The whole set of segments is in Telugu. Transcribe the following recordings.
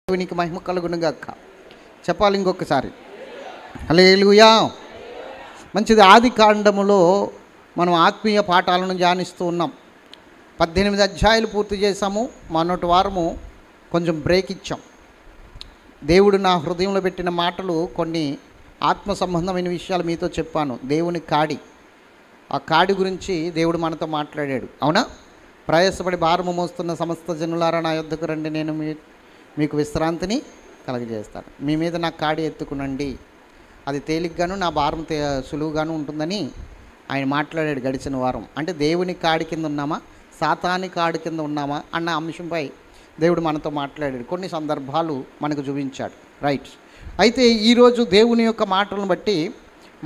దేవునికి మహిమ కలుగునుగాక. చెప్పాలి ఇంకొకసారి హల్లెలూయా. మంచిది. ఆది కాండములో మనం ఆత్మీయ పాఠాలను ధ్యానిస్తూ ఉన్నాం. 18 అధ్యాయాలు పూర్తి చేశాము. మొన్నటి వారము కొంచెం బ్రేక్ ఇచ్చాం. దేవుడు నా హృదయంలో పెట్టిన మాటలు కొన్ని ఆత్మ సంబంధమైన విషయాలు మీతో చెప్పాను. దేవుని కాడి, ఆ కాడి గురించి దేవుడు మనతో మాట్లాడాడు. అవునా? ప్రయాసపడి భారము మోస్తున్న సమస్త జనులారా నా యొద్దకు రండి, నేను మీకు విశ్రాంతిని కలగజేస్తాను. మీ మీద నా కాడి ఎత్తుకునండి, అది తేలిగ్గాను నా భారం సులువుగాను ఉంటుందని ఆయన మాట్లాడాడు గడిచిన వారం. అంటే దేవుని కాడి కింద ఉన్నామా, సాతాని కాడి కింద ఉన్నామా అన్న అంశంపై దేవుడు మనతో మాట్లాడాడు. కొన్ని సందర్భాలు మనకు చూపించాడు. రైట్. అయితే ఈరోజు దేవుని యొక్క మాటలను బట్టి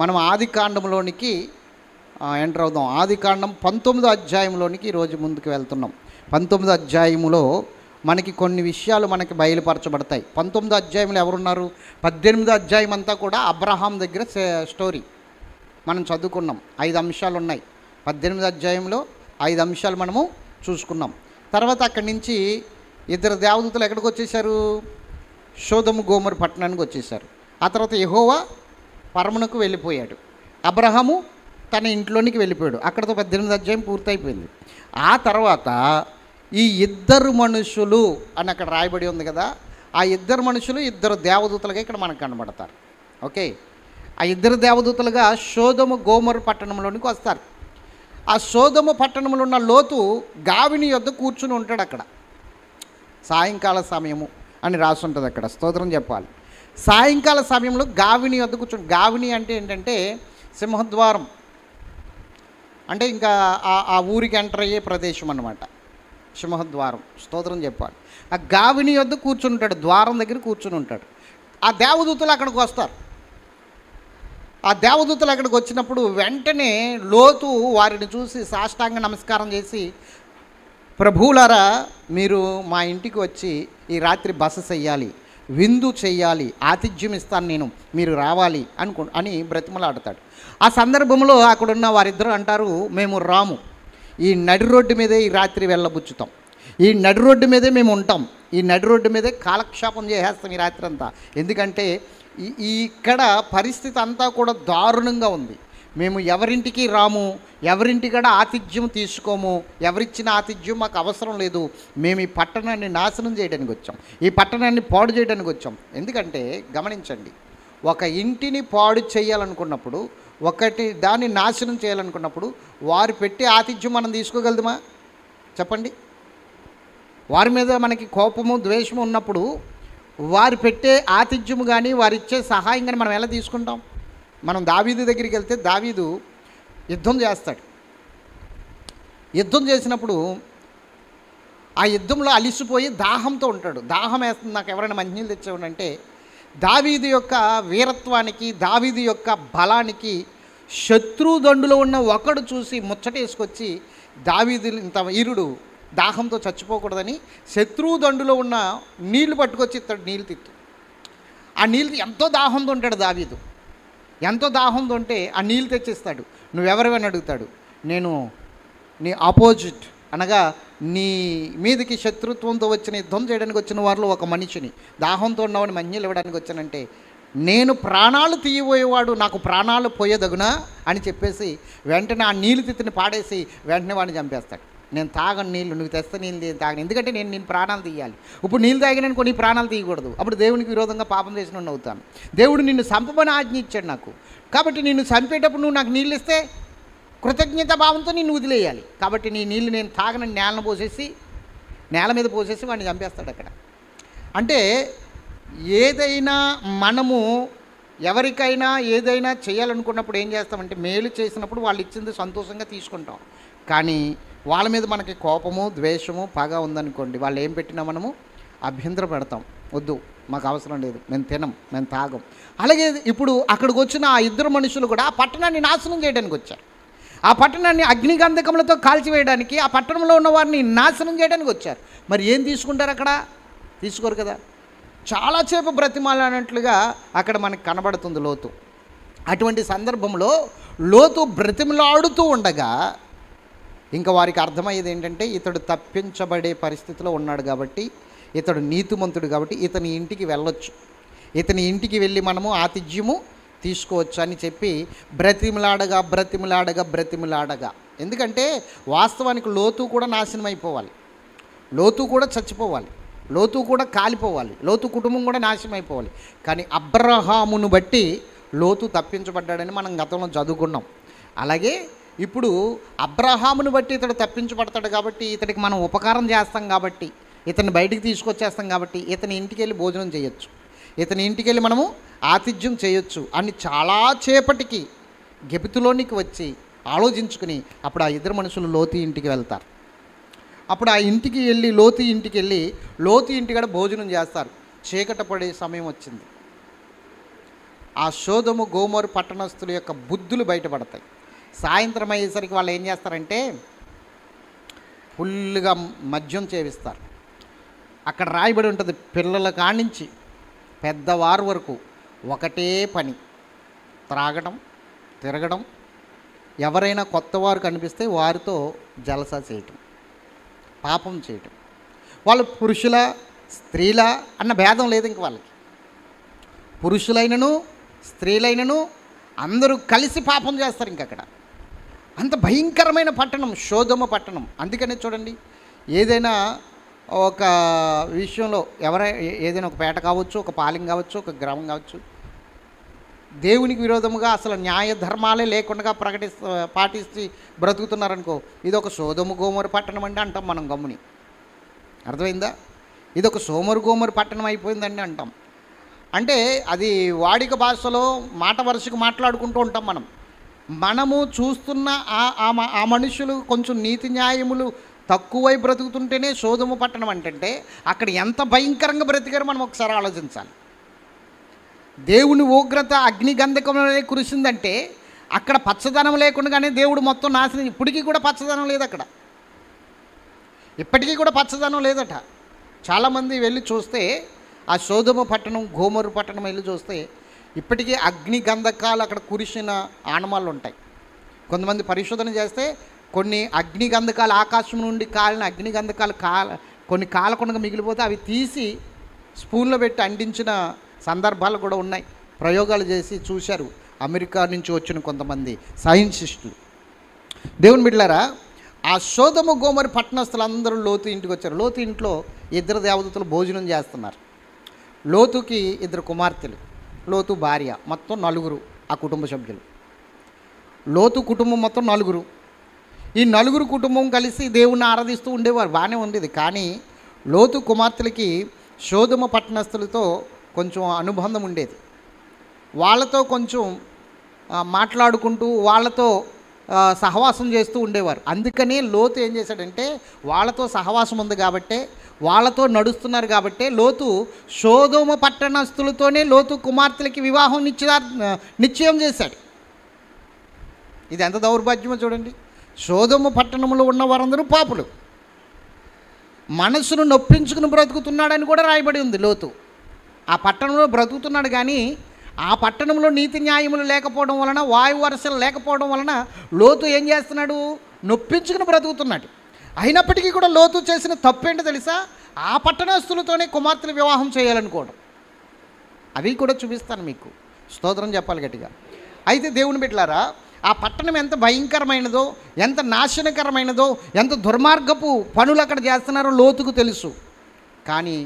మనం ఆది కాండంలోనికి ఎంటర్ అవుదాం. ఆది కాండం 19వ అధ్యాయంలోనికి ఈరోజు ముందుకు వెళ్తున్నాం. 19వ అధ్యాయములో మనకి కొన్ని విషయాలు మనకి బయలుపరచబడతాయి. 19వ అధ్యాయంలో ఎవరున్నారు? 18వ అధ్యాయం అంతా కూడా అబ్రహాం దగ్గర స్టోరీ మనం చదువుకున్నాం. 5 అంశాలు ఉన్నాయి. 18వ అధ్యాయంలో 5 అంశాలు మనము చూసుకున్నాం. తర్వాత అక్కడి నుంచి ఇద్దరు దేవదూతలు ఎక్కడికి వచ్చేసారు? సొదొమ గొమొర్రా పట్టణానికి వచ్చేసారు. ఆ తర్వాత యెహోవా పరమునకు వెళ్ళిపోయాడు. అబ్రహాము తన ఇంట్లోనికి వెళ్ళిపోయాడు. అక్కడతో 18వ అధ్యాయం పూర్తయిపోయింది. ఆ తర్వాత ఈ ఇద్దరు మనుషులు అని అక్కడ రాయబడి ఉంది కదా, ఆ ఇద్దరు మనుషులు ఇద్దరు దేవదూతలుగా ఇక్కడ మనకు కనబడతారు. ఓకే. ఆ ఇద్దరు దేవదూతలుగా సొదొమ గొమొర్రా పట్టణంలోనికి వస్తారు. ఆ సొదొమ పట్టణంలో ఉన్న లోతు గావిని యొద్ద కూర్చుని ఉంటాడు. అక్కడ సాయంకాల సమయము అని రాసి ఉంటుంది. అక్కడ స్తోత్రం చెప్పాలి. సాయంకాల సమయంలో గావిని యొద్ద కూర్చుని, గావిని అంటే ఏంటంటే సింహద్వారం, అంటే ఇంకా ఆ ఊరికి ఎంటర్ అయ్యే ప్రదేశం అన్నమాట, సింహద్వారం. స్తోత్రం చెప్పాలి. ఆ గావిని యొద్ద కూర్చుని ఉంటాడు, ద్వారం దగ్గర కూర్చుని ఉంటాడు. ఆ దేవదూతలు అక్కడికి వస్తారు. ఆ దేవదూతలు అక్కడికి వచ్చినప్పుడు వెంటనే లోతు వారిని చూసి సాష్టాంగ నమస్కారం చేసి, ప్రభువులారా మీరు మా ఇంటికి వచ్చి ఈ రాత్రి బస చెయ్యాలి, విందు చెయ్యాలి, ఆతిథ్యం ఇస్తాను నేను, మీరు రావాలి అని బ్రతిమలాడతాడు. ఆ సందర్భంలో అక్కడున్న వారిద్దరూ అంటారు, మేము రాము, ఈ నడి రోడ్డు మీదే ఈ రాత్రి వెళ్ళబుచ్చుతాం, ఈ నడి రోడ్డు మీదే మేము ఉంటాం, ఈ నడి రోడ్డు మీదే కాలక్షేపం చేసేస్తాం ఈ రాత్రి అంతా. ఎందుకంటే ఇక్కడ పరిస్థితి అంతా కూడా దారుణంగా ఉంది. మేము ఎవరింటికి రాము, ఎవరింటికడ ఆతిథ్యం తీసుకోము, ఎవరిచ్చిన ఆతిథ్యం మాకు అవసరం లేదు. మేము ఈ పట్టణాన్ని నాశనం చేయడానికి వచ్చాం, ఈ పట్టణాన్ని పాడు చేయడానికి వచ్చాం. ఎందుకంటే గమనించండి, ఒక ఇంటిని పాడు చేయాలనుకున్నప్పుడు, ఒకటి దాన్ని నాశనం చేయాలనుకున్నప్పుడు వారు పెట్టే ఆతిథ్యం మనం తీసుకోగలదుమా? చెప్పండి. వారి మీద మనకి కోపము ద్వేషము ఉన్నప్పుడు వారు పెట్టే ఆతిథ్యము కానీ వారిచ్చే సహాయం కానీ మనం ఎలా తీసుకుంటాం? మనం దావీదు దగ్గరికి వెళ్తే దావీదు యుద్ధం చేస్తాడు. యుద్ధం చేసినప్పుడు ఆ యుద్ధంలో అలిసిపోయి దాహంతో ఉంటాడు. దాహం వేస్తుంది, నాకు ఎవరైనా మంచినీళ్ళు తెచ్చేవాడంటే, దావీదు యొక్క వీరత్వానికి, దావీదు యొక్క బలానికి శత్రుదండులో ఉన్న ఒకడు చూసి ముచ్చటేసుకొచ్చి, దావీదు ఇంత వీరుడు దాహంతో చచ్చిపోకూడదని శత్రుదండులో ఉన్న నీళ్లు పట్టుకొచ్చి ఇస్తాడు, నీళ్ళు తిట్టు. ఆ నీళ్ళు ఎంతో దాహంతో ఉంటాడు దావీదు. ఎంతో దాహంతో ఉంటే ఆ నీళ్ళు తెచ్చిస్తాడు. నువ్వెవరివని అడుగుతాడు. నేను నీ ఆపోజిట్, అనగా నీ మీదకి శత్రుత్వంతో వచ్చిన యుద్ధం చేయడానికి వచ్చిన వారిలో ఒక మనిషిని, దాహంతో ఉన్నవాడిని మంచినీళ్ళు ఇవ్వడానికి వచ్చానంటే, నేను ప్రాణాలు తీయబోయేవాడు, నాకు ప్రాణాలు పోయేదగునా అని చెప్పేసి వెంటనే ఆ నీళ్ళు తిత్తిని పాడేసి వెంటనే వాడిని చంపేస్తాడు. నేను తాగను నీళ్ళు, నువ్వు తెస్తే నీళ్ళు తాగను, ఎందుకంటే నేను ప్రాణాలు తీయాలి. ఇప్పుడు నీళ్ళు తాగినాను కొన్ని ప్రాణాలు తీయకూడదు, అప్పుడు దేవునికి విరోధంగా పాపం చేసిన అవుతాను. దేవుడు నిన్ను చంపమని ఆజ్ఞ ఇచ్చాడు నాకు, కాబట్టి నిన్ను చంపేటప్పుడు నువ్వు నాకు నీళ్ళు ఇస్తే కృతజ్ఞత భావంతో నిన్ను వదిలేయాలి. కాబట్టి నీ నీళ్ళు నేను తాగనని నేల మీద పోసేసి వాడిని చంపేస్తాడు అక్కడ. అంటే ఏదైనా మనము ఎవరికైనా ఏదైనా చేయాలనుకున్నప్పుడు ఏం చేస్తామంటే, మేలు చేసినప్పుడు వాళ్ళు ఇచ్చింది సంతోషంగా తీసుకుంటాం. కానీ వాళ్ళ మీద మనకి కోపము ద్వేషము పగ ఉందనుకోండి, వాళ్ళు ఏం పెట్టినా మనము అభ్యంతర పెడతాం, వద్దు మాకు అవసరం లేదు, మేము తినం, మేము తాగం. అలాగే ఇప్పుడు అక్కడికి వచ్చిన ఆ ఇద్దరు మనుషులు కూడా ఆ పట్టణాన్ని నాశనం చేయడానికి వచ్చారు. ఆ పట్టణాన్ని అగ్నిగంధకములతో కాల్చివేయడానికి, ఆ పట్టణంలో ఉన్న వారిని నాశనం చేయడానికి వచ్చారు. మరి ఏం తీసుకుంటారు? అక్కడ తీసుకోరు కదా. చాలాసేపు బ్రతిమాలన్నట్లుగా అక్కడ మనకు కనబడుతుంది లోతు. అటువంటి సందర్భంలో లోతు బ్రతిమలాడుతూ ఉండగా ఇంకా వారికి అర్థమయ్యేది ఏంటంటే, ఇతడు తప్పించబడే పరిస్థితిలో ఉన్నాడు కాబట్టి ఇతడు నీతిమంతుడు కాబట్టి ఇతని ఇంటికి వెళ్ళొచ్చు, ఇతని ఇంటికి వెళ్ళి మనము ఆతిథ్యము తీసుకోవచ్చు అని చెప్పి బ్రతిమలాడగా. ఎందుకంటే వాస్తవానికి లోతు కూడా నాశనం అయిపోవాలి, లోతు కూడా చచ్చిపోవాలి, లోతు కూడా కాలిపోవాలి, లోతు కుటుంబం కూడా నాశనం అయిపోవాలి. కానీ అబ్రహామును బట్టి లోతు తప్పించబడ్డాడని మనం గతంలో చదువుకున్నాం. అలాగే ఇప్పుడు అబ్రహామును బట్టి ఇతడు తప్పించబడతాడు కాబట్టి ఇతడికి మనం ఉపకారం చేస్తాం, కాబట్టి ఇతన్ని బయటికి తీసుకొచ్చేస్తాం, కాబట్టి ఇతని ఇంటికి వెళ్ళి భోజనం చేయొచ్చు, ఇతని ఇంటికి వెళ్ళి మనము ఆతిథ్యం చేయొచ్చు అని చాలా చేపటికి గెబితులోనికి వచ్చి ఆలోచించుకుని అప్పుడు ఆ ఇద్దరు మనుషులు లోతు ఇంటికి వెళ్తారు. అప్పుడు ఆ ఇంటికి వెళ్ళి లోతు ఇంటికాడ భోజనం చేస్తారు. చీకట పడే సమయం వచ్చింది. ఆ సొదొమ గొమొర పట్టణస్థుల యొక్క బుద్ధులు బయటపడతాయి. సాయంత్రం అయ్యేసరికి వాళ్ళు ఏం చేస్తారంటే ఫుల్గా మద్యం చేవిస్తారు. అక్కడ రాయబడి ఉంటుంది, పిల్లల కానించి పెద్దవారు వరకు ఒకటే పని, త్రాగడం, తిరగడం, ఎవరైనా కొత్తవారు కనిపిస్తే వారితో జలసా చేయటం, పాపం చేయటం. వాళ్ళు పురుషుల స్త్రీల అన్న భేదం లేదు. ఇంక వాళ్ళకి పురుషులైనను స్త్రీలైనను అందరూ కలిసి పాపం చేస్తారు. ఇంకక్కడ అంత భయంకరమైన పట్టణం సొదొమ పట్టణం. అందుకనే చూడండి, ఏదైనా ఒక విషయంలో ఏదైనా ఒక పేట కావచ్చు, ఒక పాలెం కావచ్చు, ఒక గ్రామం కావచ్చు, దేవునికి విరోధముగా అసలు న్యాయ ధర్మాలే లేకుండా పాటిస్తూ బ్రతుకుతున్నారనుకో, ఇది ఒక సొదొమ గొమొర పట్టణం అంటే అంటాం మనం గమ్ముని. అర్థమైందా? ఇది ఒక సొదొమ గొమొర పట్టణం అయిపోయిందండి అంటాం. అంటే అది వాడిక భాషలో మాట వరుసకు మాట్లాడుకుంటూ ఉంటాం. మనము చూస్తున్న ఆ మనుషులు కొంచెం నీతి న్యాయములు తక్కువై బ్రతుకుతుంటేనే సొదొమ పట్టణం అంటే అక్కడ ఎంత భయంకరంగా బ్రతికారో మనం ఒకసారి ఆలోచించాలి. దేవుని ఉగ్రత అగ్ని గంధకంలో కురిసిందంటే అక్కడ పచ్చదనం లేకుండానే దేవుడు మొత్తం నాశనం. ఇప్పటికీ కూడా పచ్చదనం లేదు అక్కడ, ఇప్పటికీ కూడా పచ్చదనం లేదట. చాలామంది వెళ్ళి చూస్తే ఆ సొదొమ పట్టణం గొమొర పట్టణం వెళ్ళి చూస్తే ఇప్పటికీ అగ్ని గంధకాలు అక్కడ కురిసిన ఆనమాలు ఉంటాయి. కొంతమంది పరిశోధన చేస్తే కొన్ని అగ్ని గంధకాలు ఆకాశం నుండి కాలిన అగ్ని గంధకాలు కొన్ని కాలకుండా మిగిలిపోతే అవి తీసి స్పూన్లో పెట్టి అంటించిన సందర్భాలు కూడా ఉన్నాయి. ప్రయోగాలు చేసి చూశారు అమెరికా నుంచి వచ్చిన కొంతమంది సైంటిస్టులు. దేవుని బిడ్డలారా, ఆ సొదొమ గొమొర పట్టణస్థులు అందరూ లోతు ఇంటికి వచ్చారు. లోతు ఇంట్లో ఇద్దరు దేవదూతలు భోజనం చేస్తున్నారు. లోతుకి ఇద్దరు కుమార్తెలు, లోతు భార్య, మొత్తం 4 ఆ కుటుంబ సభ్యులు. లోతు కుటుంబం మొత్తం 4. ఈ 4 కుటుంబం కలిసి దేవుణ్ణి ఆరాధిస్తూ ఉండేవారు, బాగానే ఉండేది. కానీ లోతు కుమార్తెలకి సొదొమ పట్టణస్థులతో కొంచెం అనుబంధం ఉండేది. వాళ్ళతో కొంచెం మాట్లాడుకుంటూ వాళ్ళతో సహవాసం చేస్తూ ఉండేవారు. అందుకని లోతు ఏం చేశాడంటే వాళ్ళతో సహవాసం ఉంది కాబట్టే, వాళ్ళతో నడుస్తున్నారు కాబట్టే లోతు సొదొమ పట్టణస్థులతోనే లోతు కుమార్తెలకి వివాహం నిశ్చయం చేశాడు. ఇది ఎంత దౌర్భాగ్యమో చూడండి. సొదొమ పట్టణంలో ఉన్న వారందరూ పాపులు, మనసును నొప్పించుకుని బ్రతుకుతున్నాడని కూడా రాయబడి ఉంది. లోతు ఆ పట్టణంలో బ్రతుకుతున్నాడు, కానీ ఆ పట్టణంలో నీతి న్యాయములు లేకపోవడం వలన, వాయు వరసలు లేకపోవడం వలన లోతు ఏం చేస్తున్నాడు? నొప్పించుకుని బ్రతుకుతున్నాడు. అయినప్పటికీ కూడా లోతు చేసిన తప్పేంటో తెలుసా? ఆ పట్టణస్తులతోనే కుమార్తెలు వివాహం చేయాలనుకోవడం. అవి కూడా చూపిస్తాను మీకు, స్తోత్రం చెప్పాలి గట్టిగా. అయితే దేవుని బిడ్డలారా, ఆ పట్టణం ఎంత భయంకరమైనదో, ఎంత నాశనకరమైనదో, ఎంత దుర్మార్గపు పనులు అక్కడ చేస్తున్నారో లోతుకు తెలుసు. కానీ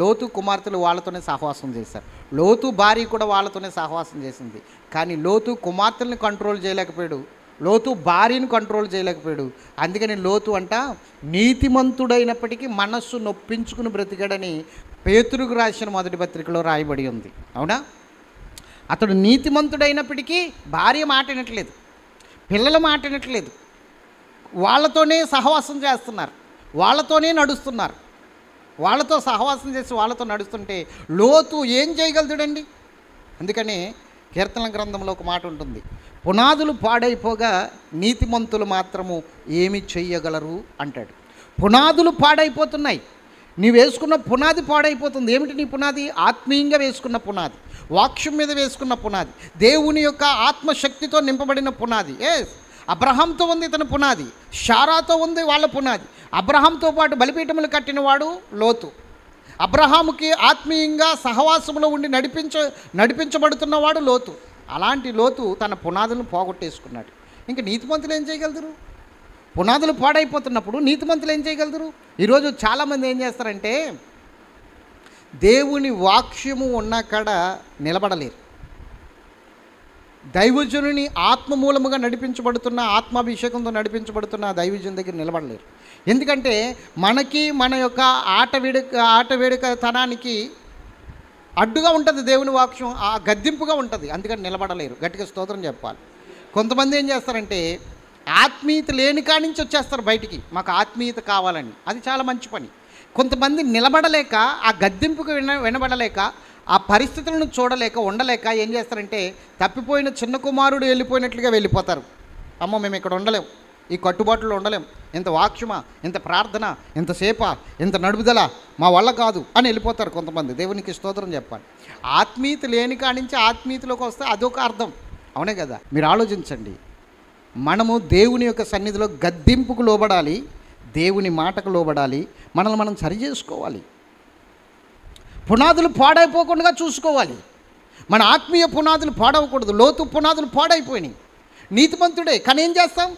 లోతు కుమార్తెలు వాళ్ళతోనే సహవాసం చేశారు. లోతు భార్య కూడా వాళ్ళతోనే సహవాసం చేసింది. కానీ లోతు కుమార్తెలను కంట్రోల్ చేయలేకపోయాడు, లోతు భార్యను కంట్రోల్ చేయలేకపోయాడు. అందుకని లోతు అంట నీతిమంతుడైనప్పటికీ మనస్సు నొప్పించుకుని బ్రతికాడని పేతురుకు రాసిన మొదటి పత్రికలో రాయబడి ఉంది. అవునా? అతడు నీతిమంతుడైనప్పటికీ భార్య మాట వినట్లేదు, పిల్లల మాట వినట్లేదు, వాళ్ళతోనే సహవాసం చేస్తున్నారు, వాళ్ళతోనే నడుస్తున్నారు. వాళ్ళతో సహవాసం చేసి వాళ్ళతో నడుస్తుంటే లోతు ఏం చేయగలుగుతాడండి? అందుకని కీర్తనల గ్రంథంలో ఒక మాట ఉంటుంది, పునాదులు పాడైపోగా నీతిమంతులు మాత్రము ఏమి చెయ్యగలరు అంటాడు. పునాదులు పాడైపోతున్నాయి, నీవు వేసుకున్న పునాది పాడైపోతుంది. ఏమిటి నీ పునాది? ఆత్మీయంగా వేసుకున్న పునాది, వాక్యం మీద వేసుకున్న పునాది, దేవుని యొక్క ఆత్మశక్తితో నింపబడిన పునాది. అబ్రహాంతో ఉంది ఇతని పునాది, షారాతో ఉంది వాళ్ళ పునాది. అబ్రహాంతో పాటు బలిపీఠములు కట్టినవాడు లోతు. అబ్రహాముకి ఆత్మీయంగా సహవాసంలో ఉండి నడిపించబడుతున్నవాడు లోతు. అలాంటి లోతు తన పునాదులను పోగొట్టేసుకున్నాడు. ఇంకా నీతిమంతులు ఏం చేయగలుగుతారు? పునాదులు పాడైపోతున్నప్పుడు నీతిమంతులు ఏం చేయగలుగుతారు? ఈరోజు చాలామంది ఏం చేస్తారంటే దేవుని వాక్యము ఉన్న కాడ నిలబడలేరు. దైవజనుని ఆత్మ మూలముగా నడిపించబడుతున్న, ఆత్మాభిషేకంతో నడిపించబడుతున్న దైవజను దగ్గర నిలబడలేరు. ఎందుకంటే మనకి మన యొక్క ఆట వేడుకతనానికి అడ్డుగా ఉంటుంది దేవుని వాక్యం, ఆ గద్దింపుగా ఉంటుంది. అందుకని నిలబడలేరు. గట్టిగా స్తోత్రం చెప్పాలి. కొంతమంది ఏం చేస్తారంటే ఆత్మీయత లేని కాడి నుంచి వచ్చేస్తారు బయటికి, మాకు ఆత్మీయత కావాలని. అది చాలా మంచి పని. కొంతమంది నిలబడలేక, ఆ గద్దింపుకు వినబడలేక, ఆ పరిస్థితులను చూడలేక, ఉండలేక ఏం చేస్తారంటే తప్పిపోయిన చిన్న కుమారుడు వెళ్ళిపోయినట్లుగా వెళ్ళిపోతారు. అమ్మో మేము ఇక్కడ ఉండలేం, ఈ కట్టుబాటులో ఉండలేం, ఇంత వాక్యమా, ఇంత ప్రార్థన, ఇంత సేప, ఇంత నడుపుదల మా వల్ల కాదు అని వెళ్ళిపోతారు కొంతమంది. దేవునికి స్తోత్రం చెప్పాలి. ఆత్మీయత లేని కాడి నుంచి ఆత్మీయతలోకి వస్తే అదొక అర్థం. అవునే కదా? మీరు ఆలోచించండి. మనము దేవుని యొక్క సన్నిధిలో గద్దింపుకు లోబడాలి, దేవుని మాటకు లోబడాలి, మనల్ని మనం సరి చేసుకోవాలి, పునాదులు పాడైపోకుండా చూసుకోవాలి. మన ఆత్మీయ పునాదులు పాడవకూడదు. లోతు పునాదులు పాడైపోయినాయి. నీతిమంతుడే, కానీ ఏం చేస్తాం?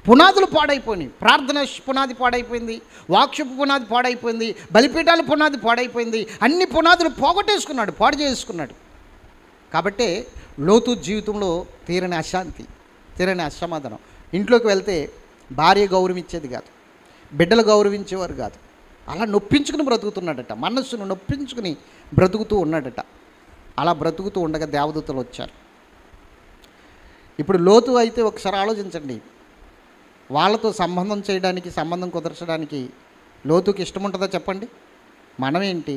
పునాదులు పాడైపోయినాయి. ప్రార్థన పునాది పాడైపోయింది, వాక్యపు పునాది పాడైపోయింది, బలిపీఠాల పునాది పాడైపోయింది. అన్ని పునాదులు పోగొట్టేసుకున్నాడు, పాడు చేసుకున్నాడు. కాబట్టే లోతు జీవితంలో తీరని అశాంతి, తీరని అసమాధానం. ఇంట్లోకి వెళ్తే భార్య గౌరవించేది కాదు, బిడ్డలు గౌరవించేవారు కాదు. అలా నొప్పించుకుని బ్రతుకుతున్నాడట, మనస్సును నొప్పించుకుని బ్రతుకుతూ ఉన్నాడట. అలా బ్రతుకుతూ ఉండగా దేవదూతలు వచ్చారు. ఇప్పుడు లోతు అయితే ఒకసారి ఆలోచించండి, వాళ్ళతో సంబంధం చేయడానికి, సంబంధం కుదర్చడానికి లోతుకి ఇష్టం ఉంటుందా చెప్పండి? మనమేంటి,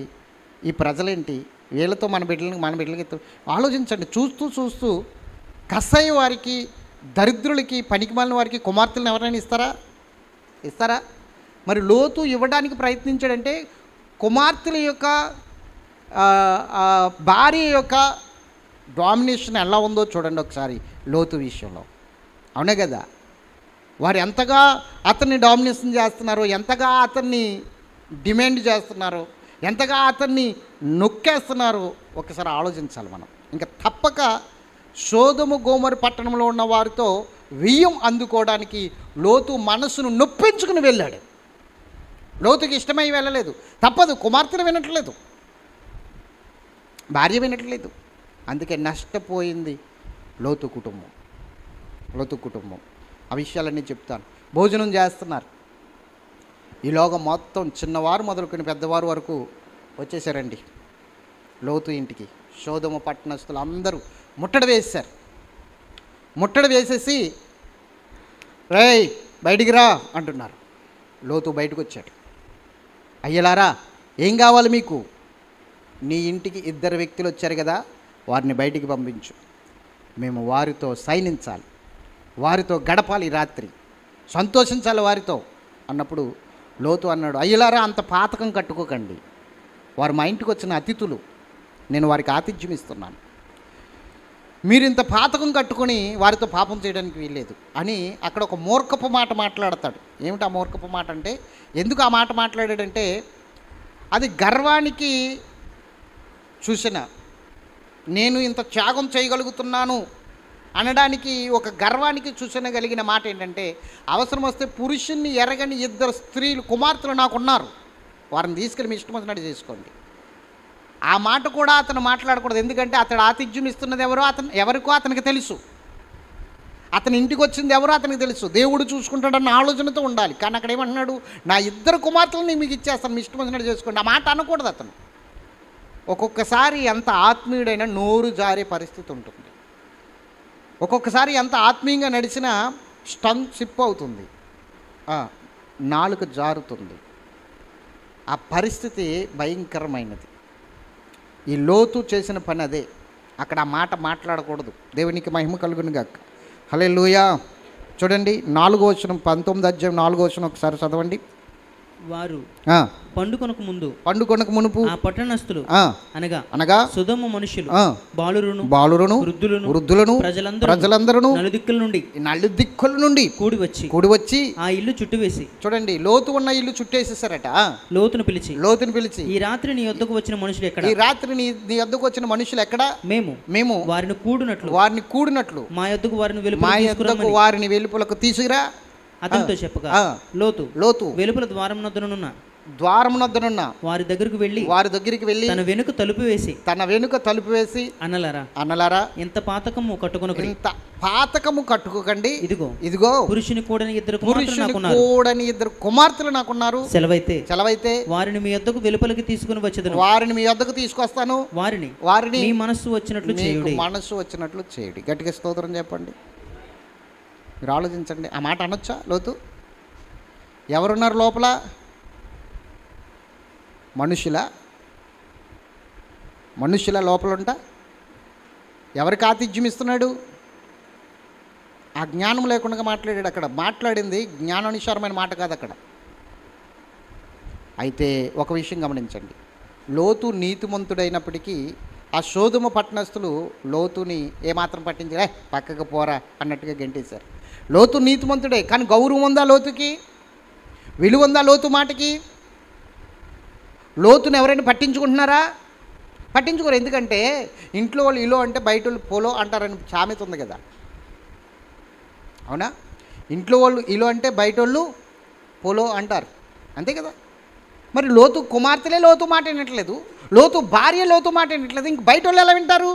ఈ ప్రజలేంటి, వీళ్ళతో మన బిడ్డలకి ఆలోచించండి. చూస్తూ కసాయి వారికి, దరిద్రులకి, పనికిమాలిన వారికి కుమార్తెలను ఎవరైనా ఇస్తారా? మరి లోతు ఇవ్వడానికి ప్రయత్నించాడంటే కుమార్తెల యొక్క భార్య యొక్క డామినేషన్ ఎలా ఉందో చూడండి ఒకసారి లోతు విషయంలో. అవునే కదా? వారు ఎంతగా అతన్ని డామినేషన్ చేస్తున్నారో, ఎంతగా అతన్ని డిమాండ్ చేస్తున్నారో, ఎంతగా అతన్ని నొక్కేస్తున్నారో ఒకసారి ఆలోచించాలి మనం. ఇంకా తప్పక సోదొమ గోమొర పట్టణంలో ఉన్న వారితో వియ్యం అందుకోవడానికి లోతు మనసును నొప్పించుకుని వెళ్ళాడు. లోతుకి ఇష్టమై వెళ్ళలేదు, తప్పదు. కుమార్తెను వినట్లేదు, భార్య వినట్లేదు. అందుకే నష్టపోయింది లోతు కుటుంబం. ఆ విషయాలన్నీ చెప్తాను. భోజనం చేస్తున్నారు. ఈలోగా మొత్తం చిన్నవారు మొదలుకొని పెద్దవారు వరకు వచ్చేసారండి లోతు ఇంటికి. సోదొమ పట్టణస్తులు అందరూ ముట్టడి వేసేసి రేయ్ బయటికి రా అంటున్నారు. లోతు బయటకు వచ్చాడు. అయ్యలారా, ఏం కావాలి మీకు? నీ ఇంటికి 2 వ్యక్తులు వచ్చారు కదా, వారిని బయటికి పంపించు. మేము వారితో సైనించాలి, వారితో గడపాలి, రాత్రి సంతోషించాలి వారితో అన్నప్పుడు లోతు అన్నాడు, అయ్యలారా అంత పాతకం కట్టుకోకండి, వారు మా ఇంటికి వచ్చిన అతిథులు, నేను వారికి ఆతిథ్యం ఇస్తున్నాను. మీరు ఇంత పాతకం కట్టుకొని వారితో పాపం చేయడానికి వీల్లేదు అని అక్కడ ఒక మూర్ఖపు మాట మాట్లాడతాడు. ఏమిటి ఆ మూర్ఖపు మాట అంటే, ఎందుకు ఆ మాట మాట్లాడాడంటే అది గర్వానికి చూసిన, నేను ఇంత త్యాగం చేయగలుగుతున్నాను అనడానికి ఒక గర్వానికి సూచన కలిగిన మాట ఏంటంటే, అవసరం వస్తే పురుషుణ్ణి ఎరగని 2 స్త్రీలు కుమార్తెలు నాకున్నారు, వారిని తీసుకెళ్ళి మీ ఇష్టం వచ్చినట్టు చేసుకోండి. ఆ మాట కూడా అతను మాట్లాడకూడదు. ఎందుకంటే అతడు ఆతిథ్యం ఇస్తున్నది ఎవరికో అతనికి తెలుసు, అతని ఇంటికి వచ్చింది ఎవరో అతనికి తెలుసు, దేవుడు చూసుకుంటాడన్న ఆలోచనతో ఉండాలి. కానీ అక్కడ ఏమంటున్నాడు, నా 2 కుమార్తెలను మీకు ఇచ్చేస్తాను, మీ ఇష్టం వచ్చినట్టు చేసుకోండి. ఆ మాట అనకూడదు అతను. ఒక్కొక్కసారి ఎంత ఆత్మీయుడైనా నోరు జారే పరిస్థితి ఉంటుంది. ఒక్కొక్కసారి ఎంత ఆత్మీయంగా నడిచినా స్టంగ్ సిప్ అవుతుంది, నాలుక జారుతుంది. ఆ పరిస్థితి భయంకరమైనది. ఈ లోతు చేసిన పని అదే. అక్కడ ఆ మాట మాట్లాడకూడదు. దేవునికి మహిమ కలుగును గాక. హల్లెలూయా. చూడండి 4వ వచనం, 19వ అధ్యాయం 4వ వచనం ఒకసారి చదవండి. వారు పండుకొనకు మునుపు ఆ పట్టణస్థులు అనగా సొదొమ మనుషులు బాలురును వృద్ధులను ప్రజలందరూ నలుదిక్కుల నుండి కూడి వచ్చి ఆ ఇల్లు చుట్టువేసి, చూడండి, లోతు ఉన్న ఇల్లు చుట్టేసేసారట. లోతును పిలిచి ఈ రాత్రి నీ వద్దకు వచ్చిన మనుషులు ఎక్కడ? మేము వారిని కూడినట్లు మా వారిని వెలుపలకు తీసుకురా అతనితో చెప్పగా, లోతు వెలుపల ద్వారమునొద్దనున్న వారి దగ్గరికి వెళ్ళి తన వెనుక తలుపు వేసి అన్నలారా ఇంత పాతకము కట్టుకోకండి. ఇదిగో పురుషుని కూడని ఇద్దరు కుమార్తెలు నాకున్నారు. సెలవైతే వారిని మీ యొద్దకు వెలుపలికి తీసుకుని వచ్చేదను. వారిని మీ యొద్దకు తీసుకొస్తాను. వారిని మీ మనస్సు వచ్చినట్లు చేయుడి. గట్టిగా స్తోత్రం చెప్పండి. మీరు ఆలోచించండి. ఆ మాట అనొచ్చా? లోతు ఎవరున్నారు లోపల? మనుషుల లోపల ఉంటా ఎవరికి ఆతిథ్యం ఇస్తున్నాడు? ఆ జ్ఞానం లేకుండా మాట్లాడాడు. అక్కడ మాట్లాడింది జ్ఞానానుసారమైన మాట కాదు అక్కడ. అయితే ఒక విషయం గమనించండి. లోతు నీతిమంతుడైనప్పటికీ ఆ సొదొమ పట్టణస్థులు లోతుని ఏమాత్రం పట్టించలే, పక్కకు పోరా అన్నట్టుగా గెంటేశారు. లోతు నీతిమంతుడే, కానీ గౌరవం ఉందా లోతుకి? విలువ ఉందా లోతు మాటకి? లోతుని ఎవరైనా పట్టించుకుంటున్నారా? పట్టించుకోరు. ఎందుకంటే ఇంట్లో వాళ్ళు ఇలో అంటే బయట వాళ్ళు పోలో అంటారని సామెత ఉంది కదా, అవునా? ఇంట్లో వాళ్ళు ఇలో అంటే బయట వాళ్ళు పోలో అంటారు, అంతే కదా. మరి లోతు కుమార్తెలే లోతు మాట వినట్లేదు, లోతు భార్య లోతు మాట వినట్లేదు, ఇంక బయట వాళ్ళు ఎలా వింటారు?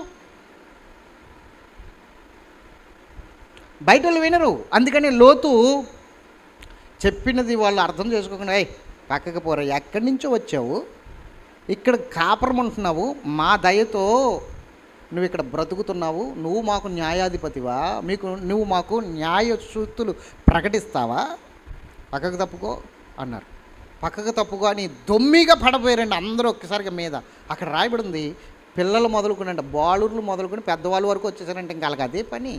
బయట వాళ్ళు వినరు. అందుకని లోతు చెప్పినది వాళ్ళు అర్థం చేసుకోకుండా, పక్కకు పోరా, ఎక్కడి నుంచో వచ్చావు, ఇక్కడ కాపురం ఉంటున్నావు, మా దయతో నువ్వు ఇక్కడ బ్రతుకుతున్నావు, నువ్వు మాకు న్యాయాధిపతివా, నువ్వు మాకు న్యాయ సూక్తులు ప్రకటిస్తావా, పక్కకు తప్పుకో అన్నారు. పక్కకు తప్పుకో అని దొమ్మిగా పడపోయారండి అందరూ ఒక్కసారిగా మీద. అక్కడ రాయబడింది, పిల్లలు మొదలుకునండి, బాలుర్లు మొదలుకొని పెద్దవాళ్ళ వరకు వచ్చేసారంటే ఇంకా వాళ్ళకి అదే పని.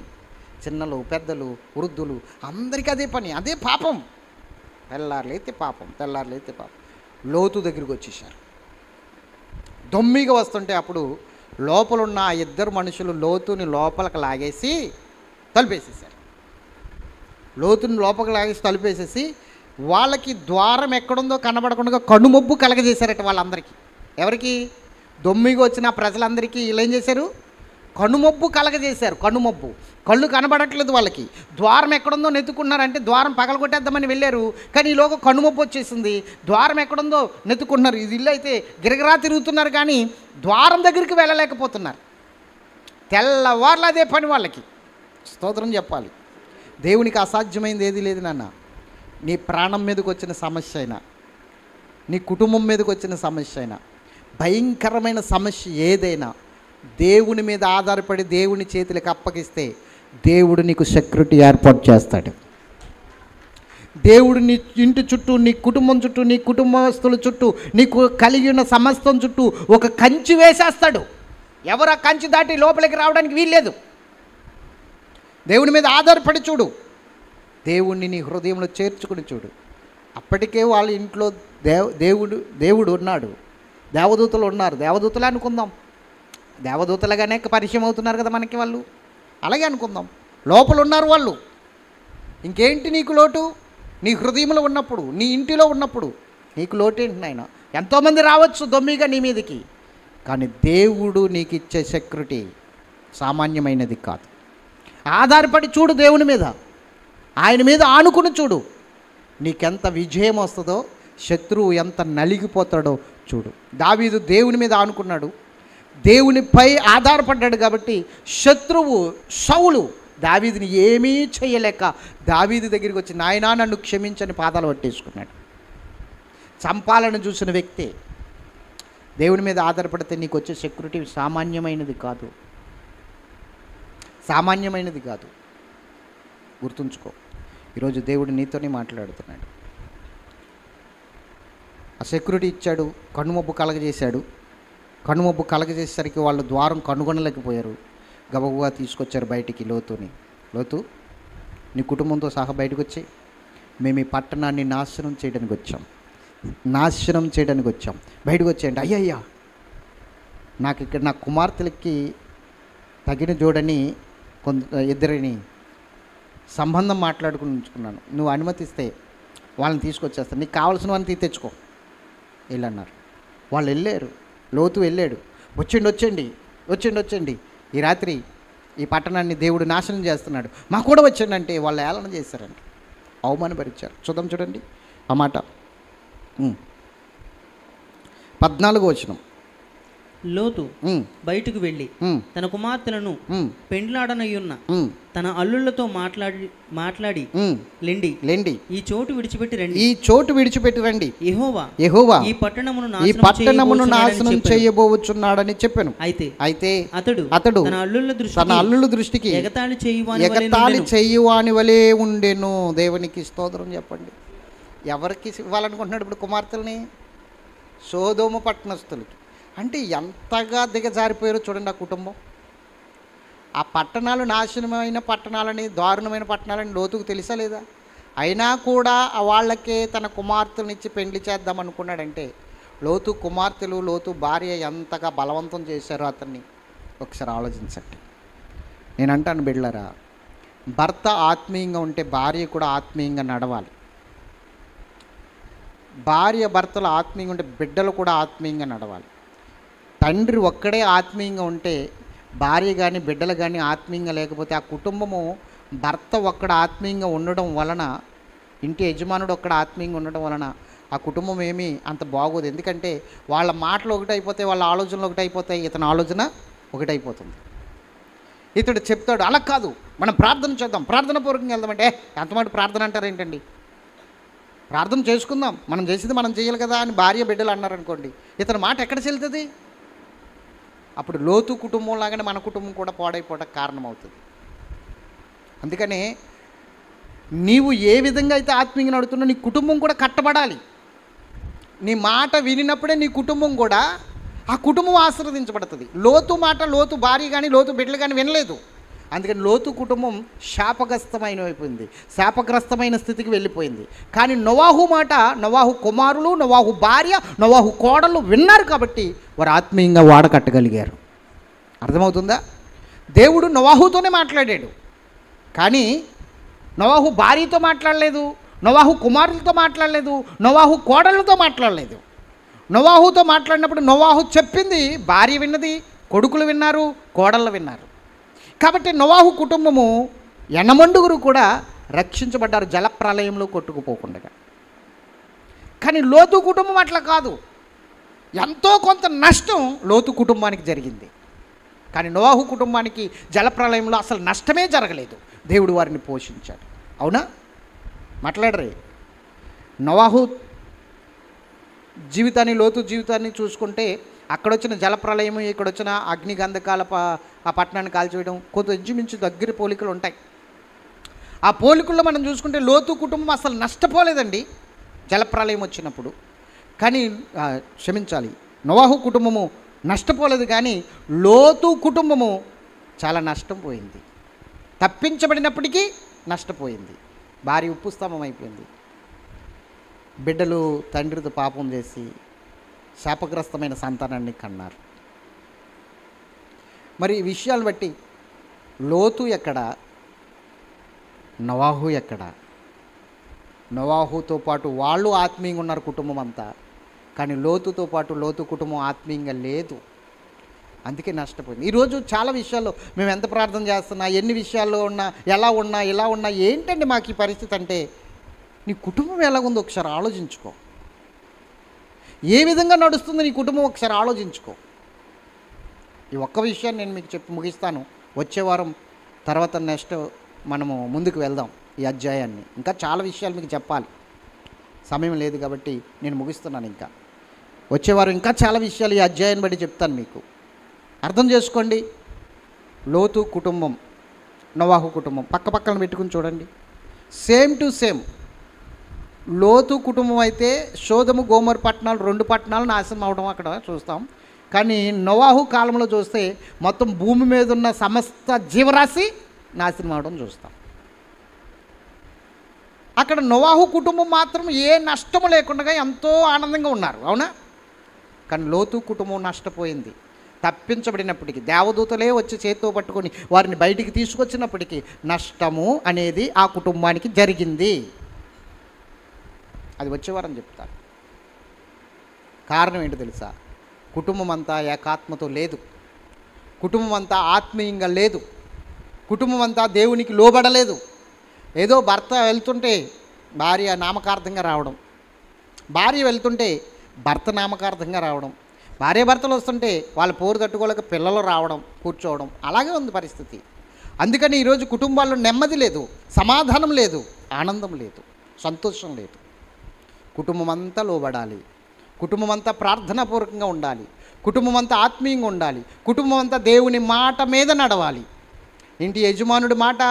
చిన్నలు, పెద్దలు, వృద్ధులు అందరికీ అదే పని, అదే పాపం. తెల్లారులైతే పాపం. లోతు దగ్గరికి వచ్చేసారు. దొమ్మిగా వస్తుంటే అప్పుడు లోపలున్న ఆ ఇద్దరు మనుషులు లోతుని లోపలికి లాగేసి తలుపేసేసారు. తలుపేసేసి వాళ్ళకి ద్వారం ఎక్కడుందో కనబడకుండా కనుమొబ్బు కలగజేశారట వాళ్ళందరికీ. ఎవరికి? దొమ్మిగా వచ్చిన ప్రజలందరికీ వీళ్ళు ఏం చేశారు? కనుమొబ్బు కలగజేశారు. కళ్ళు కనబడట్లేదు వాళ్ళకి. ద్వారం ఎక్కడుందో నెతుకున్నారంటే ద్వారం పగలగొట్టేద్దామని వెళ్ళారు, కానీ ఈలోగా కనుమొబ్బు వచ్చేసింది. ద్వారం ఎక్కడుందో నెతుకుంటున్నారు. ఇది ఇల్లు అయితే గిరగిరా తిరుగుతున్నారు, కానీ ద్వారం దగ్గరికి వెళ్ళలేకపోతున్నారు. తెల్లవార్లు అదే పని వాళ్ళకి. స్తోత్రం చెప్పాలి. దేవునికి అసాధ్యమైంది ఏది లేదు నాన్న. నీ ప్రాణం మీదకి వచ్చిన సమస్య అయినా, నీ కుటుంబం మీదకి వచ్చిన సమస్య అయినా, భయంకరమైన సమస్య ఏదైనా దేవుని మీద ఆధారపడి దేవుని చేతులకు అప్పగిస్తే దేవుడు నీకు సెక్యూరిటీ ఏర్పాటు చేస్తాడు. దేవుడు నీ ఇంటి చుట్టూ, నీ కుటుంబం చుట్టూ, నీ కుటుంబస్తుల చుట్టూ, నీకు కలిగి ఉన్న సమస్తం చుట్టూ ఒక కంచి వేసేస్తాడు. ఎవరు ఆ కంచి దాటి లోపలికి రావడానికి వీల్లేదు. దేవుని మీద ఆధారపడి చూడు, దేవుణ్ణి నీ హృదయంలో చేర్చుకుని చూడు. అప్పటికే వాళ్ళ ఇంట్లో దేవుడు ఉన్నాడు, దేవదూతలు ఉన్నారు. దేవదూతలే అనుకుందాం, దేవదూతలుగానే పరిచయం అవుతున్నారు కదా మనకి వాళ్ళు, అలాగే అనుకుందాం. లోపల ఉన్నారు వాళ్ళు. ఇంకేంటి నీకు లోటు? నీ హృదయంలో ఉన్నప్పుడు, నీ ఇంటిలో ఉన్నప్పుడు నీకు లోటేంటి నాయన? ఎంతోమంది రావచ్చు దొమ్మిగా నీ మీదకి, కానీ దేవుడు నీకు ఇచ్చే సెక్యూరిటీ సామాన్యమైనది కాదు. ఆధారపడి చూడు దేవుని మీద, ఆయన మీద ఆనుకుని చూడు. నీకెంత విజయం వస్తుందో, శత్రువు ఎంత నలిగిపోతాడో చూడు. దావీదు దేవుని మీద ఆనుకున్నాడు, దేవునిపై ఆధారపడ్డాడు కాబట్టి శత్రువు సౌలు దావీదుని ఏమీ చేయలేక దావీదు దగ్గరికి వచ్చి, నాయనా నన్ను క్షమించని పాదాలు పట్టేసుకున్నాడు. చంపాలను చూసిన వ్యక్తి. దేవుని మీద ఆధారపడితే నీకు వచ్చే సెక్యూరిటీ సామాన్యమైనది కాదు, సామాన్యమైనది కాదు. గుర్తుంచుకో, ఈరోజు దేవుడు నీతోనే మాట్లాడుతున్నాడు. ఆ సెక్యూరిటీ ఇచ్చాడు, కనుమొబ్బు కలగజేశాడు. కనుమొబ్బు కలగజేసేసరికి వాళ్ళు ద్వారం కనుగొనలేకపోయారు. గబగబా తీసుకొచ్చారు బయటికి లోతుని. లోతు, నీ కుటుంబంతో సహా బయటకు వచ్చి, మేము ఈ పట్టణాన్ని నాశనం చేయడానికి వచ్చాం, నాశనం చేయడానికి వచ్చాం. బయటకు వచ్చేయండి. అయ్యయ్యా, నాకు ఇక్కడ నా కుమార్తెలకి తగిన జోడని ఇద్దరిని సంబంధం మాట్లాడుకుని ఉంచుకున్నాను, నువ్వు అనుమతిస్తే వాళ్ళని తీసుకొచ్చేస్తాను, నీకు కావాల్సిన వాళ్ళని తెచ్చుకో వెళ్ళన్నారు. వాళ్ళు వెళ్ళారు, లోతు వెళ్ళాడు. వచ్చండి ఈ రాత్రి ఈ పట్టణాన్ని దేవుడు నాశనం చేస్తున్నాడు, మా కూడా వచ్చండి అంటే వాళ్ళు ఏలన చేశారండి, అవమానపరిచారు. చూడండి ఆ మాట. 14వ వచనం. లోతు బయటకు వెళ్ళి తన కుమార్తెలను పెండ్లాడనయ్యున్న తన అల్లుళ్లతో మాట్లాడి లెండి ఈ చోటు విడిచిపెట్టి రండి, యెహోవా ఈ పట్టణమును నాశనం చేయబోచున్నాడని చెప్పాను. అయితే అతడు తన అల్లుల దృష్టికి ఎగతాళి చేయువాని వలె ఉండెను. దేవునికి స్తోత్రం చెప్పండి. ఎవరికి ఇవ్వాలనుకుంటున్నాడు ఇప్పుడు కుమార్తెల్ని? సోదోమ పట్టణస్థులకి. అంటే ఎంతగా దిగజారిపోయారో చూడండి ఆ కుటుంబం. ఆ పట్టణాలు నాశనమైన పట్టణాలని, దారుణమైన పట్టణాలని లోతుకు తెలుసా లేదా? అయినా కూడా వాళ్ళకే తన కుమార్తెనిచ్చి పెండ్లి చేద్దాం అనుకున్నాడంటే లోతు కుమార్తెలు, లోతు భార్య ఎంతగా బలవంతం చేశారో అతన్ని ఒకసారి ఆలోచించండి. నేను అంటాను బిడ్డలారా, భర్త ఆత్మీయంగా ఉంటే భార్య కూడా ఆత్మీయంగా నడవాలి. భార్య భర్తలు ఆత్మీయంగా ఉంటే బిడ్డలు కూడా ఆత్మీయంగా నడవాలి. తండ్రి ఒక్కడే ఆత్మీయంగా ఉంటే భార్య కానీ బిడ్డలు కానీ ఆత్మీయంగా లేకపోతే ఆ కుటుంబము, భర్త ఒక్కడ ఆత్మీయంగా ఉండడం వలన, ఇంటి యజమానుడు ఒక్కడ ఆత్మీయంగా ఉండడం వలన ఆ కుటుంబం ఏమీ అంత బాగోదు. ఎందుకంటే వాళ్ళ మాటలు ఒకటైపోతాయి, వాళ్ళ ఆలోచనలు ఒకటైపోతాయి, ఇతని ఆలోచన ఒకటైపోతుంది. ఇతడు చెప్తాడు, అలా కాదు మనం ప్రార్థన చేద్దాం, ప్రార్థన పూర్వకంగా వెళ్దామంటే ఎంత మాట ప్రార్థన అంటారు ఏంటండి? ప్రార్థన చేసుకుందాం, మనం చేసేది మనం చేయాలి కదా అని భార్య బిడ్డలు అన్నారనుకోండి, ఇతని మాట ఎక్కడ చెల్లుతుంది? అప్పుడు లోతు కుటుంబం లాగానే మన కుటుంబం కూడా పాడైపోవడానికి కారణమవుతుంది. అందుకనే నీవు ఏ విధంగా అయితే ఆత్మీయంగా నడుతున్నావు నీ కుటుంబం కూడా కట్టబడాలి. నీ మాట వినినప్పుడే నీ కుటుంబం కూడా, ఆ కుటుంబం ఆశీర్వదించబడుతుంది. లోతు మాట లోతు భార్య కానీ లోతు బిడ్డలు కానీ వినలేదు. అందుకని లోతు కుటుంబం శాపగ్రస్తమైన స్థితికి వెళ్ళిపోయింది. కానీ నోవాహు మాట, నోవాహు కుమారులు, నోవాహు భార్య, నోవాహు కోడలు విన్నారు కాబట్టి వారు ఆత్మీయంగా వాడకట్టగలిగారు. అర్థమవుతుందా? దేవుడు నోవాహుతోనే మాట్లాడాడు, కానీ నోవాహు భార్యతో మాట్లాడలేదు, నోవాహు కుమారులతో మాట్లాడలేదు, నోవాహు కోడళ్ళతో మాట్లాడలేదు. నోవాహుతో మాట్లాడినప్పుడు నోవాహు చెప్పింది భార్య విన్నది, కొడుకులు విన్నారు, కోడళ్ళు విన్నారు. కాబట్టి నోవాహు కుటుంబము ఎనమండుగురు కూడా రక్షించబడ్డారు జలప్రలయంలో కొట్టుకుపోకుండా. కానీ లోతు కుటుంబం అట్లా కాదు. ఎంతో కొంత నష్టం లోతు కుటుంబానికి జరిగింది, కానీ నోవాహు కుటుంబానికి జలప్రలయంలో అసలు నష్టమే జరగలేదు. దేవుడు వారిని పోషించాడు. అవునా? మాట్లాడరే. నోవాహు జీవితాన్ని, లోతు జీవితాన్ని చూసుకుంటే అక్కడొచ్చిన జలప్రలయము, ఇక్కడొచ్చిన అగ్నిగంధకాల ఆ పట్టణాన్ని కాల్చివేయడం కొంత ఇంచుమించు దగ్గర పోలికలు ఉంటాయి. ఆ పోలికల్లో మనం చూసుకుంటే లోతు కుటుంబం అసలు నష్టపోలేదండి జలప్రలయం వచ్చినప్పుడు. కానీ క్షమించాలి, నోవాహు కుటుంబము నష్టపోలేదు, కానీ లోతు కుటుంబము చాలా నష్టం పోయింది. తప్పించబడినప్పటికీ నష్టపోయింది. భార్య ఉప్పు స్తంభం అయిపోయింది. బిడ్డలు తండ్రితో పాపం చేసి శాపగ్రస్తమైన సంతానాన్ని కన్నారు. మరి ఈ విషయాలు బట్టి లోతు ఎక్కడ, నోవాహు ఎక్కడ? నోవాహుతో పాటు వాళ్ళు ఆత్మీయంగా ఉన్నారు కుటుంబం అంతా, కానీ లోతుతో పాటు లోతు కుటుంబం ఆత్మీయంగా లేదు. అందుకే నష్టపోయింది. ఈరోజు చాలా విషయాల్లో మేము ఎంత ప్రార్థన చేస్తున్నా, ఎన్ని విషయాల్లో ఉన్నా, ఇలా ఉన్నా ఏంటండి మాకు ఈ పరిస్థితి అంటే, నీ కుటుంబం ఎలాగుందో ఒకసారి ఆలోచించుకో. ఏ విధంగా నడుస్తుందో నీ కుటుంబం ఒకసారి ఆలోచించుకో. ఈ ఒక్క విషయాన్ని నేను మీకు చెప్పి ముగిస్తాను. వచ్చే వారం తర్వాత నెక్స్ట్ మనము ముందుకు వెళ్దాం ఈ అధ్యాయాన్ని. ఇంకా చాలా విషయాలు మీకు చెప్పాలి, సమయం లేదు కాబట్టి నేను ముగిస్తున్నాను. ఇంకా వచ్చేవారం ఇంకా చాలా విషయాలు ఈ అధ్యాయాన్ని బట్టి చెప్తాను మీకు. అర్థం చేసుకోండి. లోతు కుటుంబం, నోవాహు కుటుంబం పక్క పక్కన పెట్టుకుని చూడండి. Same to same. లోతు కుటుంబం అయితే సోదము గోమరు పట్టణాలు, 2 పట్టణాలు నాశనం అవడం అక్కడ చూస్తాం. కానీ నోవాహు కాలంలో చూస్తే మొత్తం భూమి మీద ఉన్న సమస్త జీవరాశి నాశనం అవడం చూస్తాం. అక్కడ నోవాహు కుటుంబం మాత్రం ఏ నష్టము లేకుండా ఎంతో ఆనందంగా ఉన్నారు, అవునా? కానీ లోతు కుటుంబం నష్టపోయింది. తప్పించబడినప్పటికీ, దేవదూతలే వచ్చి చేతితో పట్టుకొని వారిని బయటికి తీసుకొచ్చినప్పటికీ నష్టము అనేది ఆ కుటుంబానికి జరిగింది. అది వచ్చేవారని చెప్తారు. కారణం ఏంటో తెలుసా? కుటుంబం అంతా ఏకాత్మతో లేదు, కుటుంబం అంతా ఆత్మీయంగా లేదు, కుటుంబం అంతా దేవునికి లోబడలేదు. ఏదో భర్త వెళ్తుంటే భార్య నామకార్థంగా రావడం, భార్య వెళ్తుంటే భర్త నామకార్థంగా రావడం, భార్య భర్తలు వస్తుంటే వాళ్ళ పోరు తట్టుకోలేక పిల్లలు రావడం, కూర్చోవడం, అలాగే ఉంది పరిస్థితి. అందుకని ఈరోజు కుటుంబాల్లో నెమ్మది లేదు, సమాధానం లేదు, ఆనందం లేదు, సంతోషం లేదు. కుటుంబం అంతా లోబడాలి, కుటుంబం అంతా ప్రార్థనాపూర్వకంగా ఉండాలి, కుటుంబం అంతా ఆత్మీయంగా ఉండాలి, కుటుంబం అంతా దేవుని మాట మీద నడవాలి. ఇంటి యజమానుడి మాట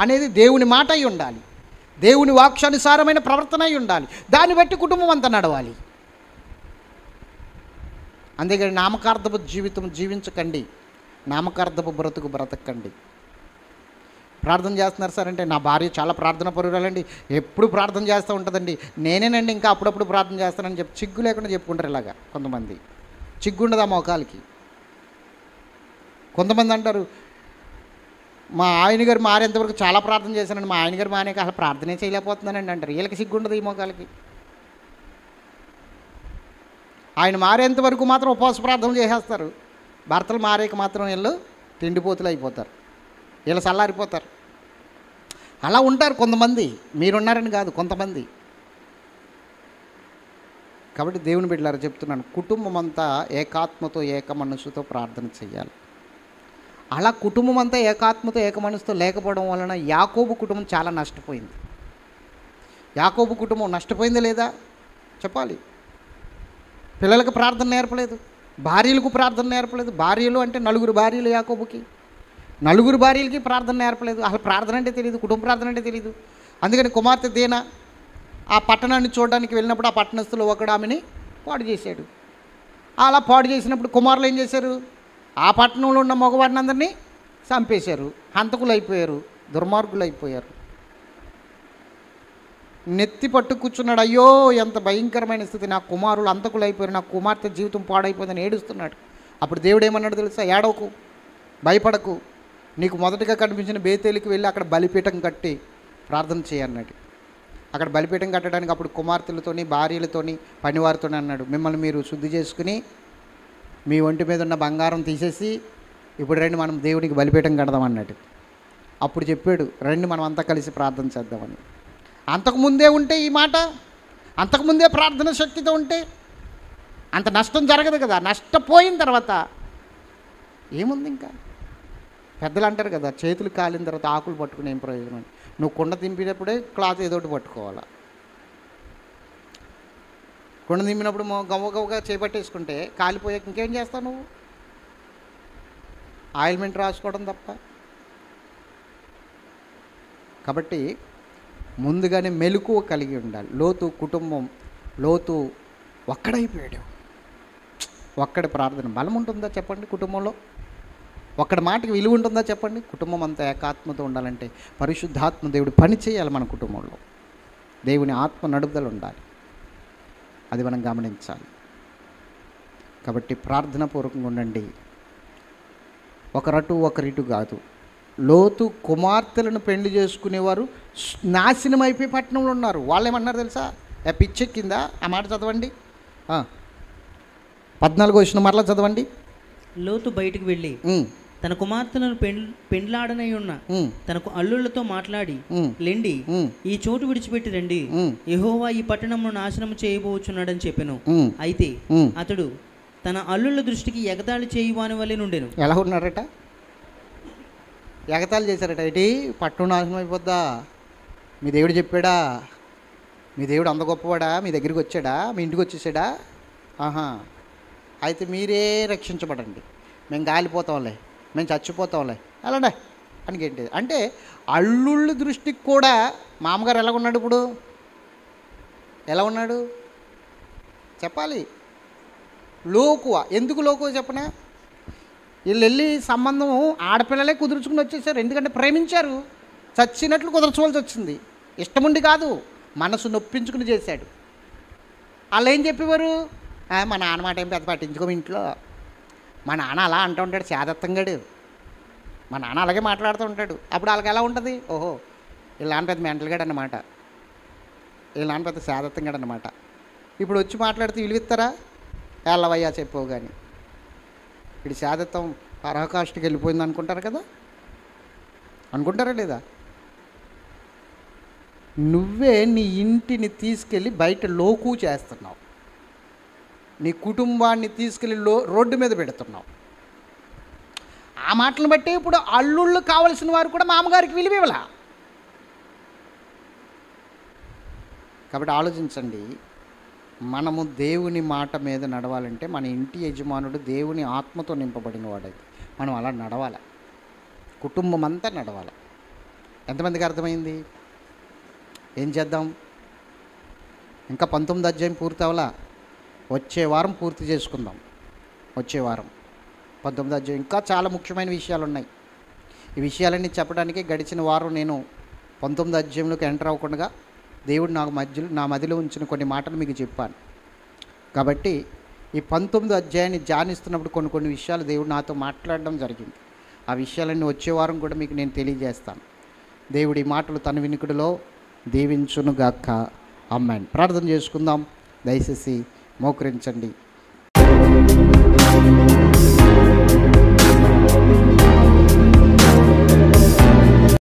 అనేది దేవుని మాట అయి ఉండాలి, దేవుని వాక్యానుసారమైన ప్రవర్తన అయి ఉండాలి. దాన్ని బట్టి కుటుంబం అంతా నడవాలి. అందుకని నామకార్థపు జీవితం జీవించకండి, నామకార్థపు బ్రతుకు బ్రతకండి. ప్రార్థన చేస్తున్నారు సార్ అంటే, నా భార్య చాలా ప్రార్థన పరురాలండి, ఎప్పుడు ప్రార్థన చేస్తూ ఉంటుందండి, నేనేనండి ఇంకా అప్పుడప్పుడు ప్రార్థన చేస్తానని చెప్పి చిగ్గు లేకుండా చెప్పుకుంటారు. ఇలాగా కొంతమంది చిగ్గుండదు ఆ మోకాలకి. కొంతమంది అంటారు, మా ఆయన గారు మారేంతవరకు చాలా ప్రార్థన చేశానండి, మా ఆయన గారు మానేక అసలు ప్రార్థనే చేయలేకపోతున్నానండి అంటారు. వీళ్ళకి సిగ్గుండదు ఈ మోకాలకి. ఆయన మారేంత వరకు మాత్రం ఉపవాస ప్రార్థనలు చేసేస్తారు, భర్తలు మారేక మాత్రం వీళ్ళు తిండిపోతులు అయిపోతారు, వీళ్ళు చల్లారిపోతారు. అలా ఉంటారు కొంతమంది, మీరున్నారని కాదు, కొంతమంది. కాబట్టి దేవుని బిడ్డలారా చెప్తున్నాను, కుటుంబం అంతా ఏకాత్మతో ఏక మనసుతో ప్రార్థన చేయాలి. అలా కుటుంబం అంతా ఏకాత్మతో ఏక మనసుతో లేకపోవడం వలన యాకోబు కుటుంబం చాలా నష్టపోయింది. యాకోబు కుటుంబం నష్టపోయిందా లేదా చెప్పాలి. పిల్లలకు ప్రార్థన నేర్పలేదు, భార్యలకు ప్రార్థన నేర్పలేదు. భార్యలు అంటే 4 భార్యలు యాకోబుకి, 4 భార్యలకి ప్రార్థన నేర్పలేదు. అసలు ప్రార్థన అంటే తెలియదు, కుటుంబ ప్రార్థన అంటే తెలియదు. అందుకని కుమార్తె దీన ఆ పట్టణాన్ని చూడడానికి వెళ్ళినప్పుడు ఆ పట్టణస్థులు ఒకడు ఆమెని పాడు చేశాడు. అలా పాడు చేసినప్పుడు కుమారులు ఏం చేశారు? ఆ పట్టణంలో ఉన్న మగవారిని అందరినీ చంపేశారు, హంతకులు అయిపోయారు, దుర్మార్గులు అయిపోయారు. నెత్తి పట్టు కూర్చున్నాడు, అయ్యో ఎంత భయంకరమైన స్థితి, నా కుమారులు హంతకులు అయిపోయారు, నా కుమార్తె జీవితం పాడైపోయిందని ఏడుస్తున్నాడు. అప్పుడు దేవుడు ఏమన్నాడు తెలుసా? ఏడవకు, భయపడకు, నీకు మొదటగా కనిపించిన బేతేలికి వెళ్ళి అక్కడ బలిపీఠం కట్టి ప్రార్థన చేయన్నాడు. అక్కడ బలిపీఠం కట్టడానికి అప్పుడు కుమార్తెలతోని భార్యలతోని పనివారితోని అన్నాడు, మిమ్మల్ని మీరు శుద్ధి చేసుకుని మీ ఒంటి మీద ఉన్న బంగారం తీసేసి ఇప్పుడు రండి మనం దేవునికి బలిపీఠం కడదాం అన్నాడు. అప్పుడు చెప్పాడు, రండి మనం అంతా కలిసి ప్రార్థన చేద్దామని. అంతకుముందే ఉంటే ఈ మాట, అంతకుముందే ప్రార్థన శక్తితో ఉంటే అంత నష్టం జరగదు కదా. నష్టపోయిన తర్వాత ఏముంది? ఇంకా పెద్దలు అంటారు కదా, చేతులు కాలిన తర్వాత ఆకులు పట్టుకుని ఏం ప్రయోజనం అని. నువ్వు కుండ దింపినప్పుడే క్లాత్ ఏదోటి పట్టుకోవాలా. కుండ దింపినప్పుడు గవ్వగా చేపట్టేసుకుంటే కాలిపోయాక ఇంకేం చేస్తావు నువ్వు? ఆయిల్మెంట్ రాసుకోవడం తప్ప. కాబట్టి ముందుగానే మెలకువ కలిగి ఉండాలి. లోతు కుటుంబం, లోతు ఒక్కడైపోయాడు. ఒక్కడి ప్రార్థన బలం ఉంటుందా చెప్పండి? కుటుంబంలో ఒక్కడి మాటకి విలువ ఉంటుందా చెప్పండి? కుటుంబం అంతా ఏకాత్మతో ఉండాలంటే పరిశుద్ధాత్మ దేవుడు పని చేయాలి మన కుటుంబంలో. దేవుని ఆత్మ నడుపుదల ఉండాలి, అది మనం గమనించాలి. కాబట్టి ప్రార్థనాపూర్వకంగా ఉండండి. ఒకరటు ఒకరిటు కాదు. లోతు కుమార్తెలను పెళ్లి చేసుకునేవారు నాశనం అయిపోయి పట్టణంలో ఉన్నారు. వాళ్ళు ఏమన్నారు తెలుసా? పిచ్చెక్కిందా? ఆ మాట చదవండి, 14వ వచనం మరలా చదవండి. లోతు బయటికి వెళ్ళి తన కుమార్తెలను పెండ్లాడనై ఉన్న తనకు అల్లుళ్లతో మాట్లాడి, లెండి ఈ చోటు విడిచిపెట్టి రండి, యెహోవా ఈ పట్టణమును నాశనం చేయబోచున్నాడని చెప్పెను. అయితే అతడు తన అల్లుళ్ళ దృష్టికి ఎగతాళి చేయువాని వలె నుండెను. ఎలా ఉన్నారట? ఎగతాళి చేశారట. ఏంటి పట్టణం నాశనం అయిపోద్దా? మీ దేవుడు చెప్పాడా? మీ దేవుడు అంత గొప్పవాడా? మీ దగ్గరికి వచ్చాడా? మీ ఇంటికి వచ్చేసాడా? ఆహా, అయితే మీరే రక్షించబడండి, మేము గాలిపోతాంలే, మేము చచ్చిపోతాంలే, అలానే అనికేంటి అంటే అల్లుళ్ళ దృష్టికి కూడా మామగారు ఎలా ఉన్నాడు? ఇప్పుడు ఎలా ఉన్నాడు చెప్పాలి. లోకువ. ఎందుకు లోకువ చెప్పనా? వీళ్ళు వెళ్ళి సంబంధం ఆడపిల్లలే కుదుర్చుకుని వచ్చేసారు. ఎందుకంటే ప్రేమించారు, చచ్చినట్లు కుదర్చుకోవాల్సి వచ్చింది. ఇష్టముండి కాదు, మనసు నొప్పించుకుని చేశాడు. వాళ్ళు ఏం చెప్పేవారు, మా నాన్న మాట ఏం పెద్ద పట్టించుకోము ఇంట్లో, మా నాన్న అలా అంటూ ఉంటాడు చేదత్తంగాడు, మా నాన్న అలాగే మాట్లాడుతూ ఉంటాడు. అప్పుడు వాళ్ళకి ఎలా ఉంటుంది, ఓహో వీళ్ళ నాన్న పెద్ద మెంటల్గాడు అన్నమాట, వీళ్ళ నాన్న పెద్ద చేదత్తంగాడు అన్నమాట. ఇప్పుడు వచ్చి మాట్లాడితే విలువిస్తారా, వెళ్ళవయ్యా చెప్పవు కానీ, ఇప్పుడు చేదత్వం పరాకాష్ఠకి వెళ్ళిపోయింది అనుకుంటారు కదా, అనుకుంటారా లేదా? నువ్వే నీ ఇంటిని తీసుకెళ్ళి బయట లోకు చేస్తున్నావు, నీ కుటుంబాన్ని తీసుకెళ్ళి రోడ్డు మీద పెడుతున్నావు. ఆ మాటలను బట్టి ఇప్పుడు అల్లుళ్ళు కావలసిన వారు కూడా మామగారికి విలువ ఇవ్వాల. కాబట్టి ఆలోచించండి, మనము దేవుని మాట మీద నడవాలంటే మన ఇంటి యజమానుడు దేవుని ఆత్మతో నింపబడిన వాడైతే మనం అలా నడవాలి, కుటుంబం అంతా నడవాలి. ఎంతమందికి అర్థమైంది? ఏం చేద్దాం? ఇంకా 19వ అధ్యాయం పూర్తి అవ్వాలా, వచ్చే వారం పూర్తి చేసుకుందాం. వచ్చే వారం 19వ అధ్యాయం ఇంకా చాలా ముఖ్యమైన విషయాలు ఉన్నాయి. ఈ విషయాలన్నీ చెప్పడానికి గడిచిన వారం నేను 19వ అధ్యాయంలోకి ఎంటర్ అవ్వకుండా దేవుడు నా మదిలో ఉంచిన కొన్ని మాటలు మీకు చెప్పాను. కాబట్టి ఈ 19వ అధ్యాయాన్ని ధ్యానిస్తున్నప్పుడు కొన్ని విషయాలు దేవుడు నాతో మాట్లాడడం జరిగింది. ఆ విషయాలన్నీ వచ్చే వారం కూడా మీకు నేను తెలియజేస్తాను. దేవుడి మాటలు తన వినికిడిలో దీవించునుగాక. ఆమేన్. ప్రార్థన చేసుకుందాం. దయచేసి మోకరించండి.